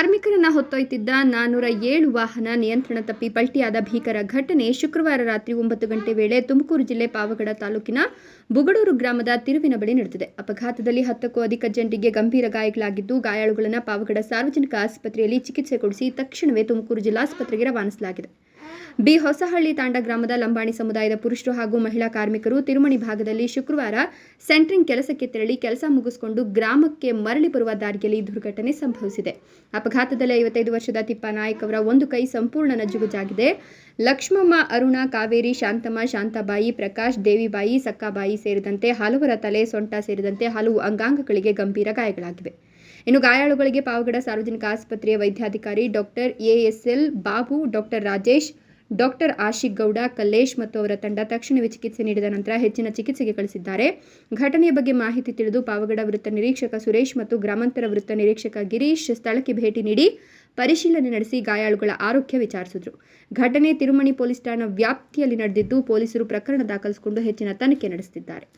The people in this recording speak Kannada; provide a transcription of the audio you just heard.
ಕಾರ್ಮಿಕರನ್ನ ಹೊತ್ತೊಯ್ತಿದ್ದ 407 ವಾಹನ ನಿಯಂತ್ರಣ ತಪ್ಪಿ ಪಲ್ಟಿಯಾದ ಭೀಕರ ಘಟನೆ ಶುಕ್ರವಾರ ರಾತ್ರಿ 9 ಗಂಟೆ ವೇಳೆ ತುಮಕೂರು ಜಿಲ್ಲೆ ಪಾವಗಡ ತಾಲೂಕಿನ ಬುಗಡೂರು ಗ್ರಾಮದ ತಿರುವಿನ ಬಳಿ ನಡೆದಿದೆ. ಅಪಘಾತದಲ್ಲಿ 10ಕ್ಕೂ ಅಧಿಕ ಜನರಿಗೆ ಗಂಭೀರ ಗಾಯಗಳಾಗಿದ್ದು, ಗಾಯಾಳುಗಳನ್ನು ಪಾವಗಡ ಸಾರ್ವಜನಿಕ ಆಸ್ಪತ್ರೆಯಲ್ಲಿ ಚಿಕಿತ್ಸೆ ಕೊಡಿಸಿ ತಕ್ಷಣವೇ ತುಮಕೂರು ಜಿಲ್ಲಾಸ್ಪತ್ರೆಗೆ ರವಾನಿಸಲಾಗಿದೆ. ಬಿ ಹೊಸಹಳ್ಳಿ ತಾಂಡ ಗ್ರಾಮದ ಲಂಬಾಣಿ ಸಮುದಾಯದ ಪುರುಷರು ಹಾಗೂ ಮಹಿಳಾ ಕಾರ್ಮಿಕರು ತಿರುಮಣಿ ಭಾಗದಲ್ಲಿ ಶುಕ್ರವಾರ ಸೆಂಟ್ರಿಂಗ್ ಕೆಲಸಕ್ಕೆ ತೆರಳಿ ಕೆಲಸ ಮುಗಿಸಿಕೊಂಡು ಗ್ರಾಮಕ್ಕೆ ಮರಳಿ ಬರುವ ದಾರಿಯಲ್ಲಿ ದುರ್ಘಟನೆ ಸಂಭವಿಸಿದೆ. ಅಪಘಾತದಲ್ಲಿ 55 ವರ್ಷದ ತಿಪ್ಪಾನಾಯ್ಕ ಅವರ ಒಂದು ಕೈ ಸಂಪೂರ್ಣ ನಜ್ಜುಗುಜ್ಜಾಗಿದೆ. ಲಕ್ಷ್ಮಮ್ಮ, ಅರುಣ, ಕಾವೇರಿ, ಶಾಂತಮ್ಮ, ಶಾಂತಾಬಾಯಿ, ಪ್ರಕಾಶ್, ದೇವಿಬಾಯಿ, ಸಕ್ಕಾಬಾಯಿ ಸೇರಿದಂತೆ ಹಲವರ ತಲೆ, ಸೊಂಟ ಸೇರಿದಂತೆ ಹಲವು ಅಂಗಾಂಗಗಳಿಗೆ ಗಂಭೀರ ಗಾಯಗಳಾಗಿವೆ. ಇನ್ನು ಗಾಯಾಳುಗಳಿಗೆ ಪಾವಗಡ ಸಾರ್ವಜನಿಕ ಆಸ್ಪತ್ರೆಯ ವೈದ್ಯಾಧಿಕಾರಿ doctor ASL Babu, doctor Rajesh, doctor Ashik Gowda, Kallesh ಮತ್ತು ಅವರ ತಂಡ ತಕ್ಷಣವೇ ಚಿಕಿತ್ಸೆ ನೀಡಿದ ನಂತರ ಹೆಚ್ಚಿನ ಚಿಕಿತ್ಸೆಗೆ ಕಳಿಸಿದ್ದಾರೆ. ಘಟನೆಯ ಬಗ್ಗೆ ಮಾಹಿತಿ ತಿಳಿದು ಪಾವಗಡ ವೃತ್ತ ನಿರೀಕ್ಷಕ ಸುರೇಶ್ ಮತ್ತು ಗ್ರಾಮಾಂತರ ವೃತ್ತ ನಿರೀಕ್ಷಕ ಗಿರೀಶ್ ಸ್ಥಳಕ್ಕೆ ಭೇಟಿ ನೀಡಿ ಪರಿಶೀಲನೆ ನಡೆಸಿ ಗಾಯಾಳುಗಳ ಆರೋಗ್ಯ ವಿಚಾರಿಸಿದರು. ಘಟನೆ ತಿರುಮಣಿ ಪೊಲೀಸ್ ಠಾಣಾ ವ್ಯಾಪ್ತಿಯಲ್ಲಿ ನಡೆದಿದ್ದು, ಪೊಲೀಸರು ಪ್ರಕರಣ ದಾಖಲಿಸಿಕೊಂಡು ಹೆಚ್ಚಿನ ತನಿಖೆ ನಡೆಸುತ್ತಿದ್ದಾರೆ.